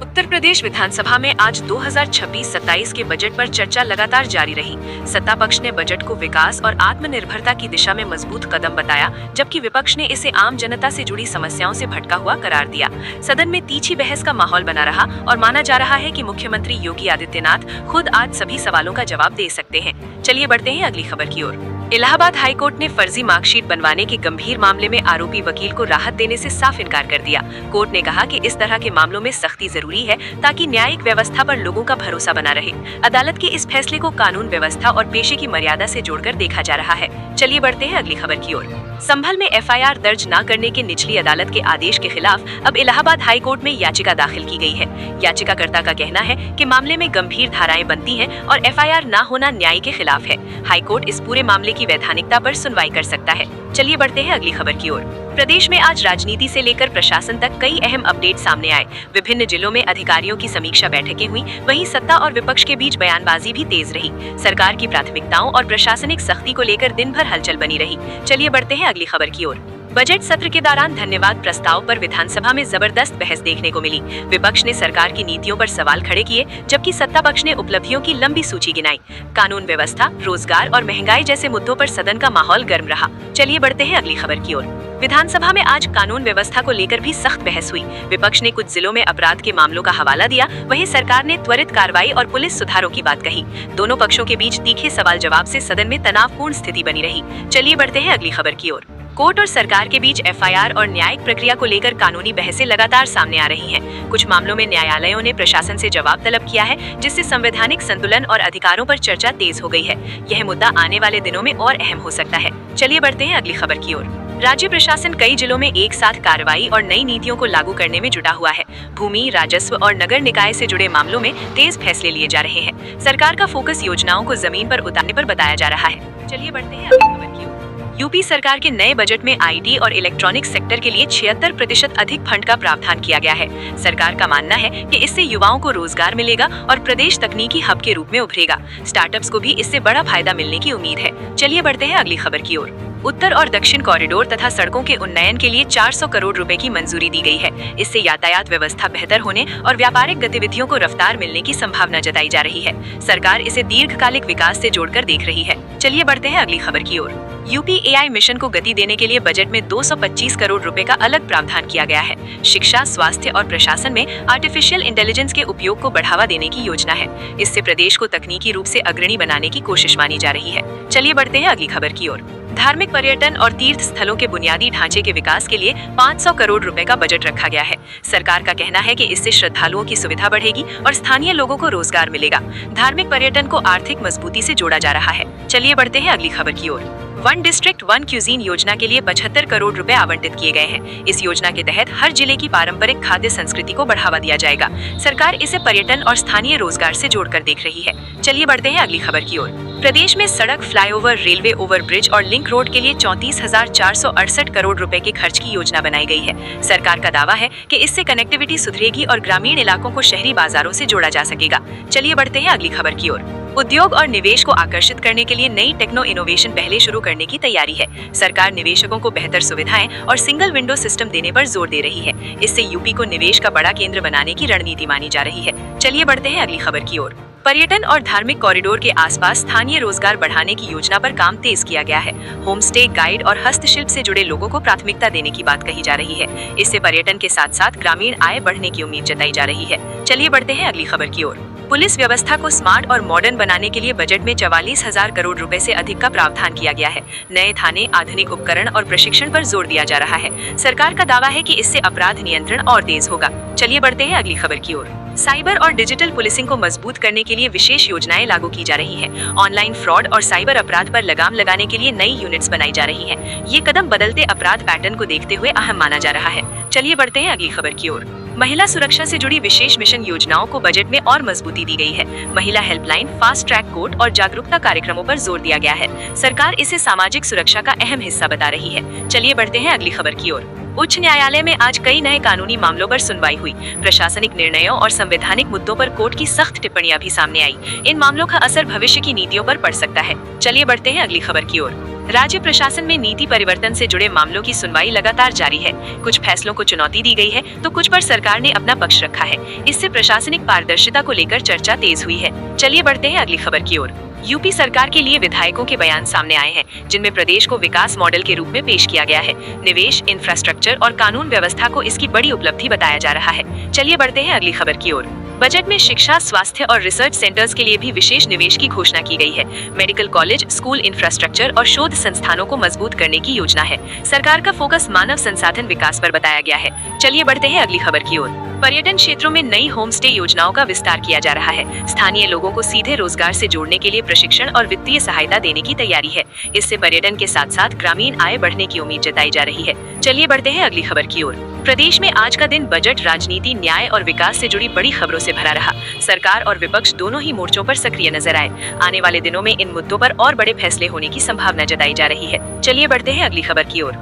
उत्तर प्रदेश विधानसभा में आज 2026-27 के बजट पर चर्चा लगातार जारी रही। सत्ता पक्ष ने बजट को विकास और आत्मनिर्भरता की दिशा में मजबूत कदम बताया, जबकि विपक्ष ने इसे आम जनता से जुड़ी समस्याओं से भटका हुआ करार दिया। सदन में तीखी बहस का माहौल बना रहा और माना जा रहा है कि मुख्यमंत्री योगी आदित्यनाथ खुद आज सभी सवालों का जवाब दे सकते हैं। चलिए बढ़ते हैं अगली खबर की ओर। इलाहाबाद हाईकोर्ट ने फर्जी मार्कशीट बनवाने के गंभीर मामले में आरोपी वकील को राहत देने से साफ इनकार कर दिया। कोर्ट ने कहा कि इस तरह के मामलों में सख्ती जरूरी है ताकि न्यायिक व्यवस्था पर लोगों का भरोसा बना रहे। अदालत के इस फैसले को कानून व्यवस्था और पेशे की मर्यादा से जोड़कर देखा जा रहा है। चलिए बढ़ते हैं अगली खबर की ओर। संभल में एफआईआर दर्ज न करने के निचली अदालत के आदेश के खिलाफ अब इलाहाबाद हाईकोर्ट में याचिका दाखिल की गई है। याचिकाकर्ता का कहना है कि मामले में गंभीर धाराएं बनती हैं और एफआईआर न होना न्याय के खिलाफ है। हाईकोर्ट इस पूरे मामले की वैधानिकता पर सुनवाई कर सकता है। चलिए बढ़ते हैं अगली खबर की ओर। प्रदेश में आज राजनीति से लेकर प्रशासन तक कई अहम अपडेट सामने आए। विभिन्न जिलों में अधिकारियों की समीक्षा बैठकें हुई, वहीं सत्ता और विपक्ष के बीच बयानबाजी भी तेज रही। सरकार की प्राथमिकताओं और प्रशासनिक सख्ती को लेकर दिन भर हलचल बनी रही। चलिए बढ़ते हैं अगली खबर की ओर। बजट सत्र के दौरान धन्यवाद प्रस्ताव पर विधानसभा में जबरदस्त बहस देखने को मिली। विपक्ष ने सरकार की नीतियों पर सवाल खड़े किए, जबकि सत्ता पक्ष ने उपलब्धियों की लंबी सूची गिनाई। कानून व्यवस्था, रोजगार और महंगाई जैसे मुद्दों पर सदन का माहौल गर्म रहा। चलिए बढ़ते हैं अगली खबर की ओर। विधानसभा में आज कानून व्यवस्था को लेकर भी सख्त बहस हुई। विपक्ष ने कुछ जिलों में अपराध के मामलों का हवाला दिया, वहीं सरकार ने त्वरित कार्रवाई और पुलिस सुधारों की बात कही। दोनों पक्षों के बीच तीखे सवाल जवाब से सदन में तनावपूर्ण स्थिति बनी रही। चलिए बढ़ते हैं अगली खबर की ओर। कोर्ट और सरकार के बीच एफआईआर और न्यायिक प्रक्रिया को लेकर कानूनी बहसें लगातार सामने आ रही हैं। कुछ मामलों में न्यायालयों ने प्रशासन से जवाब तलब किया है, जिससे संवैधानिक संतुलन और अधिकारों पर चर्चा तेज हो गई है। यह मुद्दा आने वाले दिनों में और अहम हो सकता है। चलिए बढ़ते हैं अगली खबर की ओर। राज्य प्रशासन कई जिलों में एक साथ कार्रवाई और नई नीतियों को लागू करने में जुटा हुआ है। भूमि, राजस्व और नगर निकाय से जुड़े मामलों में तेज फैसले लिए जा रहे हैं। सरकार का फोकस योजनाओं को जमीन पर उतारने पर बताया जा रहा है। चलिए बढ़ते हैं अगली खबर की ओर। यूपी सरकार के नए बजट में आईटी और इलेक्ट्रॉनिक्स सेक्टर के लिए 76% अधिक फंड का प्रावधान किया गया है। सरकार का मानना है कि इससे युवाओं को रोजगार मिलेगा और प्रदेश तकनीकी हब के रूप में उभरेगा। स्टार्टअप्स को भी इससे बड़ा फायदा मिलने की उम्मीद है। चलिए बढ़ते हैं अगली खबर की ओर। उत्तर और दक्षिण कॉरिडोर तथा सड़कों के उन्नयन के लिए 400 करोड़ रुपए की मंजूरी दी गई है। इससे यातायात व्यवस्था बेहतर होने और व्यापारिक गतिविधियों को रफ्तार मिलने की संभावना जताई जा रही है। सरकार इसे दीर्घकालिक विकास से जोड़कर देख रही है। चलिए बढ़ते हैं अगली खबर की ओर। यूपी एआई मिशन को गति देने के लिए बजट में 225 करोड़ रुपए का अलग प्रावधान किया गया है। शिक्षा, स्वास्थ्य और प्रशासन में आर्टिफिशियल इंटेलिजेंस के उपयोग को बढ़ावा देने की योजना है। इससे प्रदेश को तकनीकी रूप से अग्रणी बनाने की कोशिश मानी जा रही है। चलिए बढ़ते हैं अगली खबर की ओर। धार्मिक पर्यटन और तीर्थ स्थलों के बुनियादी ढांचे के विकास के लिए 500 करोड़ रुपए का बजट रखा गया है। सरकार का कहना है कि इससे श्रद्धालुओं की सुविधा बढ़ेगी और स्थानीय लोगों को रोजगार मिलेगा। धार्मिक पर्यटन को आर्थिक मजबूती से जोड़ा जा रहा है। चलिए बढ़ते हैं अगली खबर की ओर। वन डिस्ट्रिक्ट वन क्यूजीन योजना के लिए 75 करोड़ रुपए आवंटित किए गए हैं। इस योजना के तहत हर जिले की पारंपरिक खाद्य संस्कृति को बढ़ावा दिया जाएगा। सरकार इसे पर्यटन और स्थानीय रोजगार से जोड़कर देख रही है। चलिए बढ़ते हैं अगली खबर की ओर। प्रदेश में सड़क, फ्लाईओवर, रेलवे ओवरब्रिज और लिंक रोड के लिए 34,468 करोड़ रुपए के खर्च की योजना बनाई गई है। सरकार का दावा है कि इससे कनेक्टिविटी सुधरेगी और ग्रामीण इलाकों को शहरी बाजारों से जोड़ा जा सकेगा। चलिए बढ़ते हैं अगली खबर की ओर। उद्योग और निवेश को आकर्षित करने के लिए नई टेक्नो इनोवेशन पहले शुरू करने की तैयारी है। सरकार निवेशकों को बेहतर सुविधाएं और सिंगल विंडो सिस्टम देने पर जोर दे रही है। इससे यूपी को निवेश का बड़ा केंद्र बनाने की रणनीति मानी जा रही है। चलिए बढ़ते हैं अगली खबर की ओर। पर्यटन और धार्मिक कॉरिडोर के आसपास स्थानीय रोजगार बढ़ाने की योजना पर काम तेज किया गया है। होम स्टे, गाइड और हस्तशिल्प से जुड़े लोगों को प्राथमिकता देने की बात कही जा रही है। इससे पर्यटन के साथ साथ ग्रामीण आय बढ़ने की उम्मीद जताई जा रही है। चलिए बढ़ते हैं अगली खबर की ओर। पुलिस व्यवस्था को स्मार्ट और मॉडर्न बनाने के लिए बजट में 44,000 करोड़ रुपए से अधिक का प्रावधान किया गया है। नए थाने, आधुनिक उपकरण और प्रशिक्षण पर जोर दिया जा रहा है। सरकार का दावा है कि इससे अपराध नियंत्रण और तेज होगा। चलिए बढ़ते हैं अगली खबर की ओर। साइबर और डिजिटल पुलिसिंग को मजबूत करने के लिए विशेष योजनाएं लागू की जा रही हैं। ऑनलाइन फ्रॉड और साइबर अपराध पर लगाम लगाने के लिए नई यूनिट्स बनाई जा रही हैं। ये कदम बदलते अपराध पैटर्न को देखते हुए अहम माना जा रहा है। चलिए बढ़ते हैं अगली खबर की ओर। महिला सुरक्षा से जुड़ी विशेष मिशन योजनाओं को बजट में और मजबूती दी गई है। महिला हेल्पलाइन, फास्ट ट्रैक कोर्ट और जागरूकता कार्यक्रमों पर जोर दिया गया है। सरकार इसे सामाजिक सुरक्षा का अहम हिस्सा बता रही है। चलिए बढ़ते हैं अगली खबर की ओर। उच्च न्यायालय में आज कई नए कानूनी मामलों पर सुनवाई हुई। प्रशासनिक निर्णयों और संवैधानिक मुद्दों पर कोर्ट की सख्त टिप्पणियां भी सामने आई। इन मामलों का असर भविष्य की नीतियों पर पड़ सकता है। चलिए बढ़ते हैं अगली खबर की ओर। राज्य प्रशासन में नीति परिवर्तन से जुड़े मामलों की सुनवाई लगातार जारी है। कुछ फैसलों को चुनौती दी गई है तो कुछ पर सरकार ने अपना पक्ष रखा है। इससे प्रशासनिक पारदर्शिता को लेकर चर्चा तेज हुई है। चलिए बढ़ते हैं अगली खबर की ओर। यूपी सरकार के लिए विधायकों के बयान सामने आए हैं, जिनमें प्रदेश को विकास मॉडल के रूप में पेश किया गया है। निवेश, इंफ्रास्ट्रक्चर और कानून व्यवस्था को इसकी बड़ी उपलब्धि बताया जा रहा है। चलिए बढ़ते हैं अगली खबर की ओर। बजट में शिक्षा, स्वास्थ्य और रिसर्च सेंटर्स के लिए भी विशेष निवेश की घोषणा की गई है। मेडिकल कॉलेज, स्कूल इंफ्रास्ट्रक्चर और शोध संस्थानों को मजबूत करने की योजना है। सरकार का फोकस मानव संसाधन विकास पर बताया गया है। चलिए बढ़ते हैं अगली खबर की ओर। पर्यटन क्षेत्रों में नई होम स्टे योजनाओं का विस्तार किया जा रहा है। स्थानीय लोगों को सीधे रोजगार से जोड़ने के लिए प्रशिक्षण और वित्तीय सहायता देने की तैयारी है। इससे पर्यटन के साथ साथ ग्रामीण आय बढ़ने की उम्मीद जताई जा रही है। चलिए बढ़ते हैं अगली खबर की ओर। प्रदेश में आज का दिन बजट, राजनीति, न्याय और विकास से जुड़ी बड़ी खबरों से भरा रहा। सरकार और विपक्ष दोनों ही मोर्चों पर सक्रिय नजर आए। आने वाले दिनों में इन मुद्दों पर और बड़े फैसले होने की संभावना जताई जा रही है। चलिए बढ़ते हैं अगली खबर की ओर।